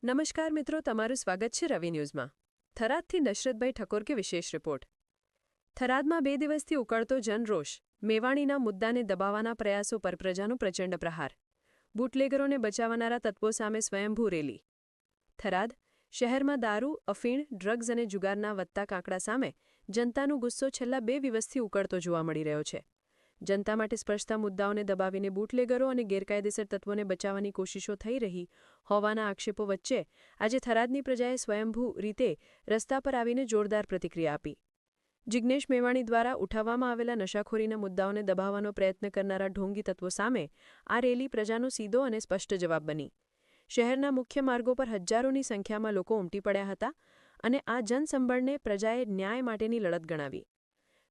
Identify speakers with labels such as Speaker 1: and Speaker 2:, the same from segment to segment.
Speaker 1: નમસ્કાર મિત્રો, તમારું સ્વાગત છે રવિ ન્યૂઝમાં। થરાદથી નશરતભાઈ ઠાકોર કે વિશેષ રિપોર્ટ। થરાદમાં 2 દિવસથી ઉકળતો જનરોષ, મેવાણીના મુદ્દાને દબાવવાના પ્રયાસો પર પ્રજાનો પ્રચંડ પ્રહાર, બુટલેગરોને બચાવનારા તત્વો સામે સ્વયંભૂ રેલી। થરાદ શહેરમાં દારૂ, અફીણ, ડ્રગ્સ અને જુગારના વધતા કાંકડા સામે જનતાનો ગુસ્સો છેલ્લા 2 દિવસથી ઉકળતો જોવા મળી રહ્યો છે। જનતા માટે સ્પર્શતા મુદ્દાઓને દબાવીને બુટલેગરો અને ગેરકાયદેસર તત્વોને બચાવવાની કોશિશો થઈ રહી હોવાના આક્ષેપો વચ્ચે આજે થરાદની પ્રજાએ સ્વયંભૂ રીતે રસ્તા પર આવીને જોરદાર પ્રતિક્રિયા આપી। જિગ્નેશ મેવાણી દ્વારા ઉઠાવવામાં આવેલા નશાખોરીના મુદ્દાઓને દબાવવાનો પ્રયત્ન કરનારા ઢોંગી તત્વો સામે આ રેલી પ્રજાનો સીધો અને સ્પષ્ટ જવાબ બની। શહેરના મુખ્ય માર્ગો પર હજારોની સંખ્યામાં લોકો ઉમટી પડ્યા હતા અને આ જનસંબળને પ્રજાએ ન્યાય માટેની લડત ગણાવી।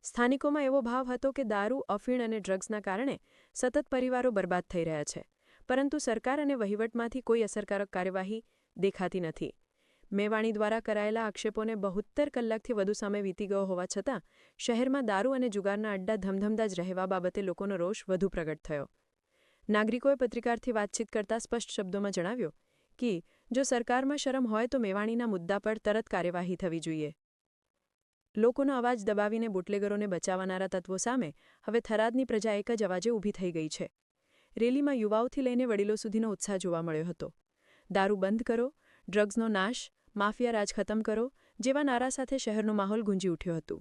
Speaker 1: સ્થાનિકોમાં એવો ભાવ હતો કે દારૂ, અફીણ અને ડ્રગ્સના કારણે સતત પરિવારો બરબાદ થઈ રહ્યા છે, પરંતુ સરકાર અને વહીવટમાંથી કોઈ અસરકારક કાર્યવાહી દેખાતી નથી। મેવાણી દ્વારા કરાયેલા આક્ષેપોને 72 કલાકથી વધુ સમય વીતી ગયો હોવા છતાં શહેરમાં દારૂ અને જુગારના અડ્ડા ધમધમતા જ રહેવા બાબતે લોકોનો રોષ વધુ પ્રગટ થયો। નાગરિકોએ પત્રકારથી વાતચીત કરતા સ્પષ્ટ શબ્દોમાં જણાવ્યું કે જો સરકારમાં શરમ હોય તો મેવાણીના મુદ્દા પર તરત કાર્યવાહી થવી જોઈએ। લોકોનો અવાજ દબાવીને બુટલેગરોને બચાવનારા તત્વો સામે હવે થરાદની પ્રજા એક જ અવાજે ઊભી થઈ ગઈ છે। રેલીમાં યુવાઓથી લઈને વડીલો સુધીનો ઉત્સાહ જોવા મળ્યો હતો। દારૂ બંધ કરો, ડ્રગ્સનો નાશ, માફિયા રાજ ખતમ કરો જેવા નારા સાથે શહેરનો માહોલ ગુંજી ઉઠ્યો હતો।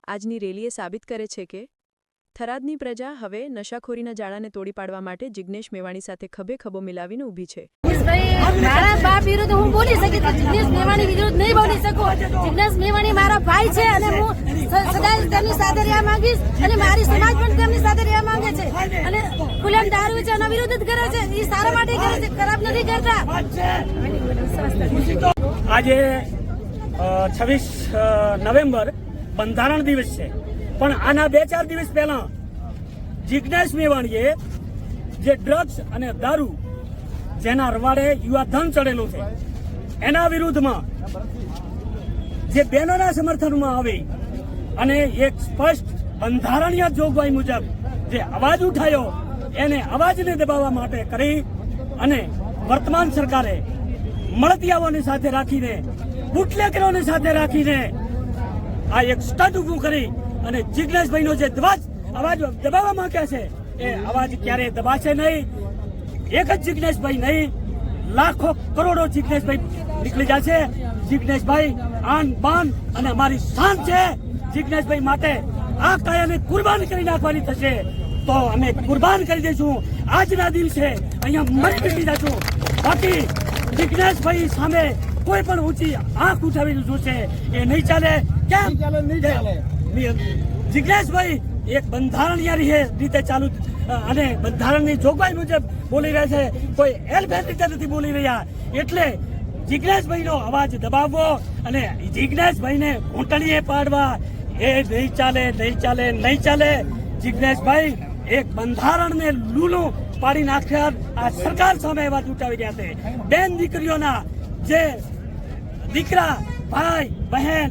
Speaker 1: આજની રેલીએ સાબિત કરે છે કે થરાદની પ્રજા હવે નશાખોરીના જાળાને તોડી પાડવા માટે જિગ્નેશ મેવાણી સાથે ખભે ખભો મિલાવીને ઊભી છે।
Speaker 2: મારા બાપ વિરુદ્ધ હું બોલી શકી તો જિગ્નેશ મેવાણી વિરુદ્ધ નહીં બોલી શકું। જિગ્નેશ મેવાણી મારા ભાઈ છે અને હું સદાય તેમની સાથે રહેવા માંગીશ અને મારી સમાજ પણ તેમની સાથે રહેવા માંગે છે અને ખુલ્લેઆમ દારૂ છે એના વિરુદ્ધ જ કરે છે। એ સારા માટે કરે છે, ખરાબ નથી કરતા।
Speaker 3: આજે 26 નવેમ્બર બંધારણ દિવસ છે, પણ આના 2-4 દિવસ પહેલા જિગ્નેશ મેવાણીએ જે ડ્રગ્સ અને દારૂ જેના રવાડે યુવા ધન ચડેલું છે એના વિરુદ્ધમાં જે બહેનોના સમર્થનમાં આવી અને એક સ્પષ્ટ બંધારણીય જોગવાઈ મુજબ જે અવાજ ઉઠાયો એને અવાજને દબાવવા માટે કરી અને વર્તમાન સરકારે મળતિયાઓની સાથે રાખીને, બુટલેગરોની સાથે રાખીને આ એક સ્ટન્ટ ઊભું કરી અને જિગ્નેશભાઈનો જે અવાજ દબાવવા માંગે છે એ અવાજ ક્યારેય દબાશે નહીં। એક જ જિગ્નેશભાઈ નહીં, લાખો કરોડો જિગ્નેશભાઈ નીકળી જશે। જિગ્નેશભાઈ આન બાન અને અમારી શાન છે। જિગ્નેશભાઈ માટે આ કાયાને કુરબાન કરી નાખવાની થશે તો અમે કુરબાન કરી દઈશું। આજના દિવસે અહીંયા મરી નીકળી જશું। બાકી જિગ્નેશભાઈ સામે કોઈ પણ ઊંચી આંખ ઉઠાવીને જોશે એ નહીં ચાલે। કેમ જિગ્નેશભાઈ એક બંધારણીય રીતે ચાલુ અને બંધારણની જોગવાઈ મુજબ બોલી રહ્યા છે, કોઈ એલફેલ રીતે નથી બોલી રહ્યા। એટલે જિગ્નેશભાઈનો અવાજ દબાવવો અને જિગ્નેશભાઈને ઘૂંટણીએ પાડવા એ નહીં ચાલે, નહીં ચાલે, નહીં ચાલે। જિગ્નેશભાઈ એક બંધારણને લૂલું પાડી નાખ્યા આ સરકાર સામે અવાજ ઉઠાવી રહ્યા છે। બેન દીકરીઓના જે દીકરા, ભાઈ, બહેન,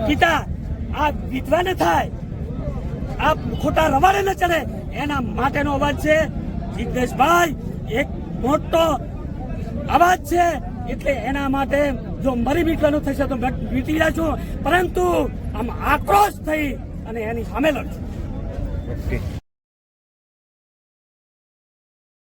Speaker 3: પિતા આ વિધવા ન થાય, આ ખોટા રવાડે ન ચડે એના માટેનો અવાજ છે। જિગ્નેશભાઈ એક મોટો અવાજ છે, એટલે એના માટે જો મરી મીટવાનું થશે તો મીટી જશું, પરંતુ આમ આક્રોશ થઈ અને એની સામે લડશું।